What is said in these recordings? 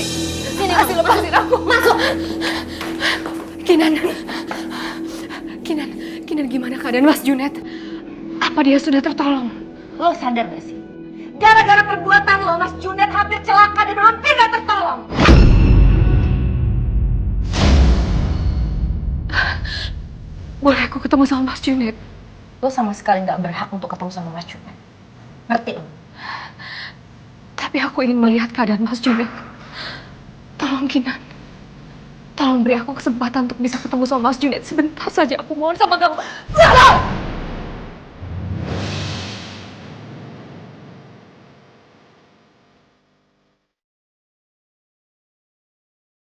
Asih. Sini, Asih, lepasin aku. Masuk. Kinan, gimana keadaan Mas Junet? Apa dia sudah tertolong? Lo sadar gak sih? Gara-gara perbuatan lo, Mas Junet hampir celaka dan hampir gak tertolong. Boleh aku ketemu sama Mas Junet? Lo sama sekali gak berhak untuk ketemu sama Mas Junet. Ngerti lo? Tapi aku ingin melihat keadaan Mas Junet. Tolong Kinan. Tolong beri aku kesempatan untuk bisa ketemu sama Mas Junet sebentar saja. Aku mohon sama kamu. Salah!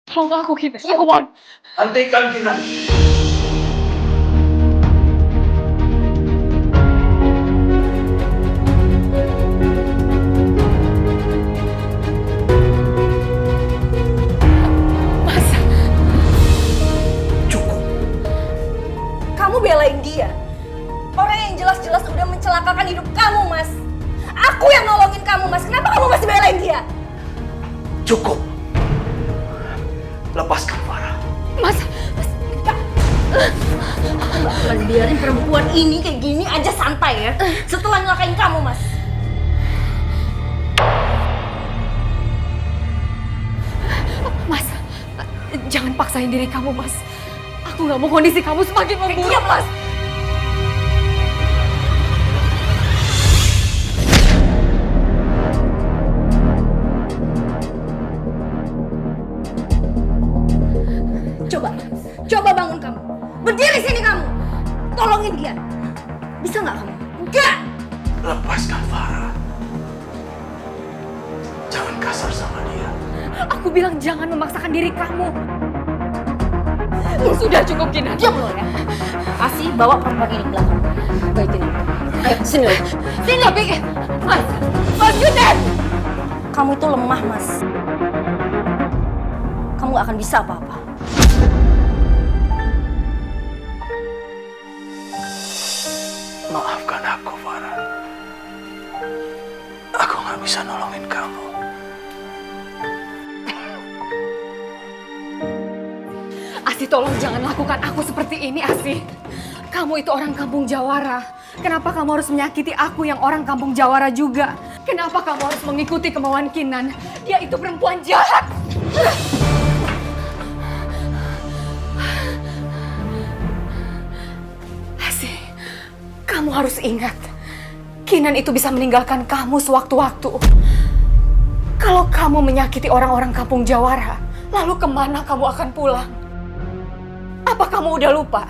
Tolong aku Kinan. Aku mohon. Hentikan Kinan. Belain dia. Orang yang jelas-jelas udah mencelakakan hidup kamu, Mas. Aku yang nolongin kamu, Mas. Kenapa kamu masih belain dia? Cukup. Lepaskan Farah. Mas. Aku gak akan biarin perempuan ini kayak gini aja santai ya. Setelah nyelakain kamu, Mas. Mas, jangan paksain diri kamu, Mas. Aku gak mau kondisi kamu semakin memburuk. Diam, Mas. Coba bangun kamu. Berdiri sini kamu. Tolongin dia. Bisa nggak kamu? Enggak. Lepaskan Farah. Jangan kasar sama dia. Aku bilang jangan memaksakan diri kamu. Sudah cukup Kinan. Diam lo ya. Asih bawa perempuan ini ke belakang. Baik Kinan. Ayo sini lo. Sini pikir. Mas Junet. Kamu itu lemah, Mas. Kamu gak akan bisa apa-apa. Maafkan aku, Farah. Aku gak bisa nolongin kamu. Asih, tolong jangan lakukan aku seperti ini, Asih. Kamu itu orang kampung Jawara. Kenapa kamu harus menyakiti aku yang orang kampung Jawara juga? Kenapa kamu harus mengikuti kemauan Kinan? Dia itu perempuan jahat. Asih, kamu harus ingat. Kinan itu bisa meninggalkan kamu sewaktu-waktu. Kalau kamu menyakiti orang-orang kampung Jawara, lalu kemana kamu akan pulang? Apa kamu udah lupa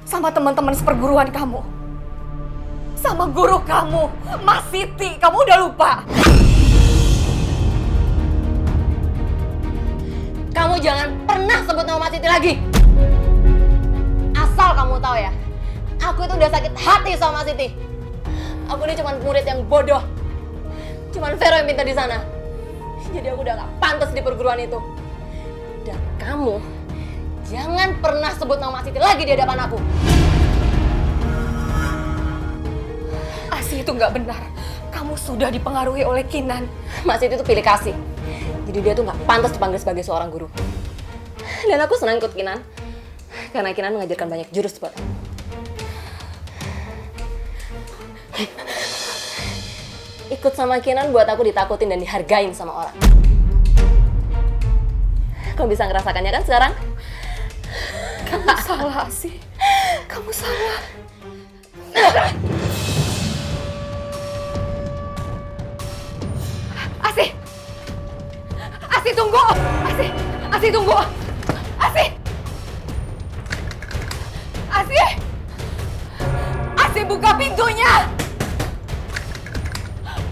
sama teman-teman seperguruan kamu? Sama guru kamu, Mas Siti, kamu udah lupa? Kamu jangan pernah sebut nama Mas Siti lagi. Asal kamu tahu ya, aku itu udah sakit hati sama Mas Siti. Aku ini cuma murid yang bodoh. Cuman Vero yang pintar di sana. Jadi aku udah gak pantas di perguruan itu. Dan kamu jangan pernah sebut nama Mas Siti lagi di hadapan aku. Asih, itu nggak benar. Kamu sudah dipengaruhi oleh Kinan. Mas Siti itu pilih kasih. Jadi dia tuh gak pantas dipanggil sebagai seorang guru. Dan aku senang ikut Kinan. Karena Kinan mengajarkan banyak jurus buat aku. Ikut sama Kinan buat aku ditakutin dan dihargain sama orang. Kamu bisa ngerasakannya kan sekarang? Kamu salah, Asih. Kamu salah. Asih! Asih, tunggu! Asih! Asih, tunggu! Asih! Asih! Asih, buka pintunya!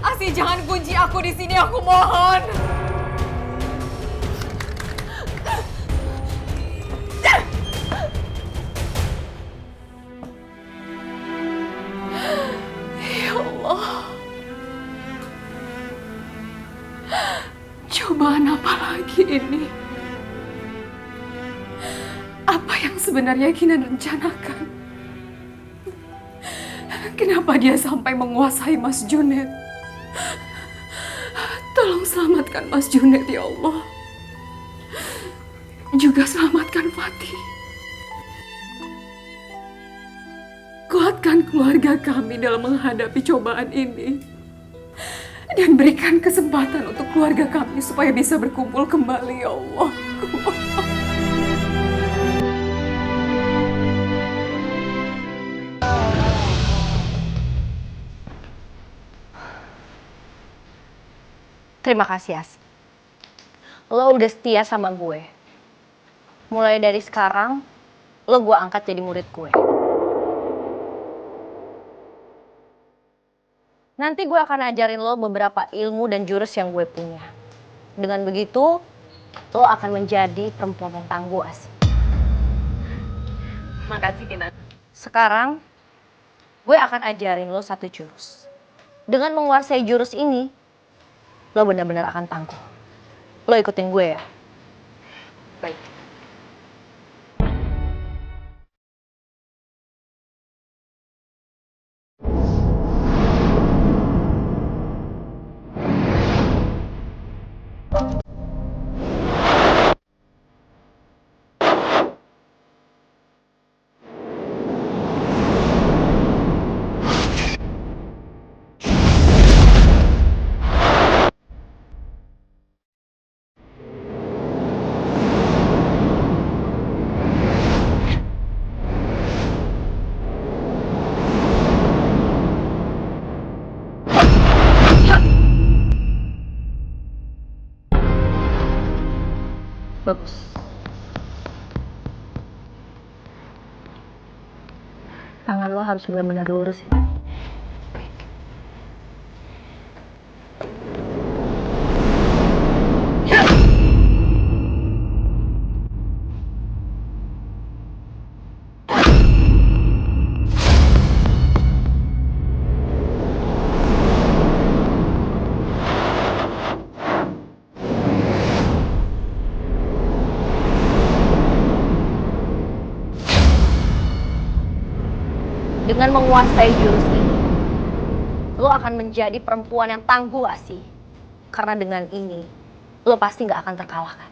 Asih, jangan kunci aku di sini, aku mohon! Ya Allah. Cobaan apa lagi ini? Apa yang sebenarnya Kinan rencanakan? Kenapa dia sampai menguasai Mas Junet? Tolong selamatkan Mas Junet, ya Allah. juga selamatkan Fatih. Kuatkan keluarga kami dalam menghadapi cobaan ini. Dan berikan kesempatan untuk keluarga kami supaya bisa berkumpul kembali, ya Allah. Terima kasih, As. Lo udah setia sama gue. Mulai dari sekarang, lo gue angkat jadi murid gue. Nanti gue akan ajarin lo beberapa ilmu dan jurus yang gue punya. Dengan begitu, lo akan menjadi perempuan yang tangguh, As. Makasih, Kinan. Sekarang, gue akan ajarin lo satu jurus. Dengan menguasai jurus ini, lo benar-benar akan tangguh. Lo ikutin gue ya? Baik. Bagus. Tangan lo harus benar-benar lurus ya. Dengan menguasai jurus ini, lo akan menjadi perempuan yang tangguh, Asi. Karena dengan ini, lo pasti nggak akan terkalahkan.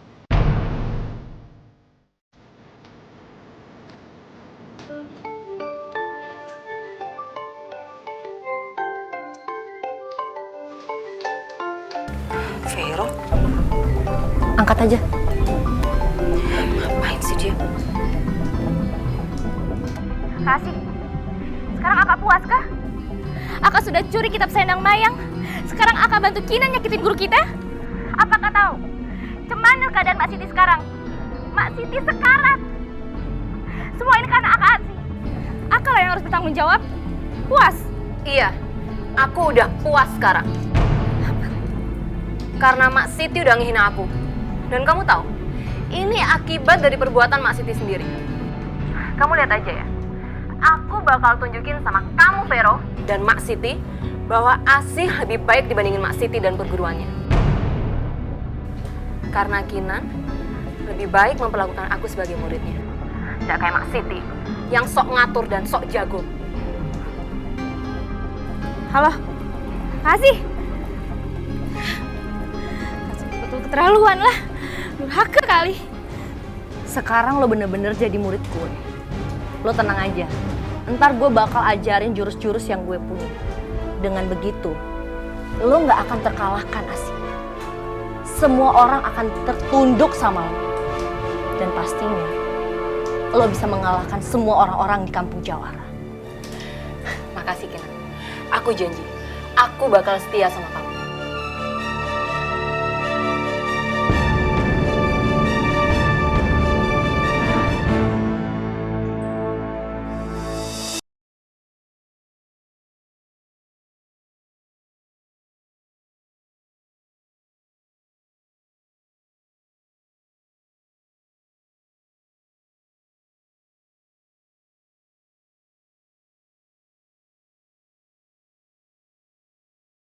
Vero, Angkat aja. ngapain sih dia? Kasih. Sekarang Akak puas kah? Akak sudah curi kitab selendang mayang. Sekarang Akak bantu Kinan nyakitin guru kita? Apakah tahu? Cemana keadaan Mak Siti sekarang? Mak Siti sekarat. Semua ini karena Akak Asi. Akak lah yang harus bertanggung jawab. Puas? Iya, aku udah puas sekarang. Karena Mak Siti udah ngehina aku. Dan kamu tahu, ini akibat dari perbuatan Mak Siti sendiri. Kamu lihat aja ya. Aku bakal tunjukin sama kamu, Vero, dan Mak Siti bahwa Asih lebih baik dibandingin Mak Siti dan perguruannya. Karena Kinan lebih baik memperlakukan aku sebagai muridnya. Nggak kayak Mak Siti yang sok ngatur dan sok jago. Halo? Kasih. Kasih betul keterlaluan lah. Durhaka kali. Sekarang lo bener-bener jadi murid gue. Lo tenang aja. Ntar gue bakal ajarin jurus-jurus yang gue punya. Dengan begitu, lo nggak akan terkalahkan, Asi. Semua orang akan tertunduk sama lo. Dan pastinya, lo bisa mengalahkan semua orang-orang di kampung Jawara. Makasih, Kinan. Aku janji, aku bakal setia sama kamu.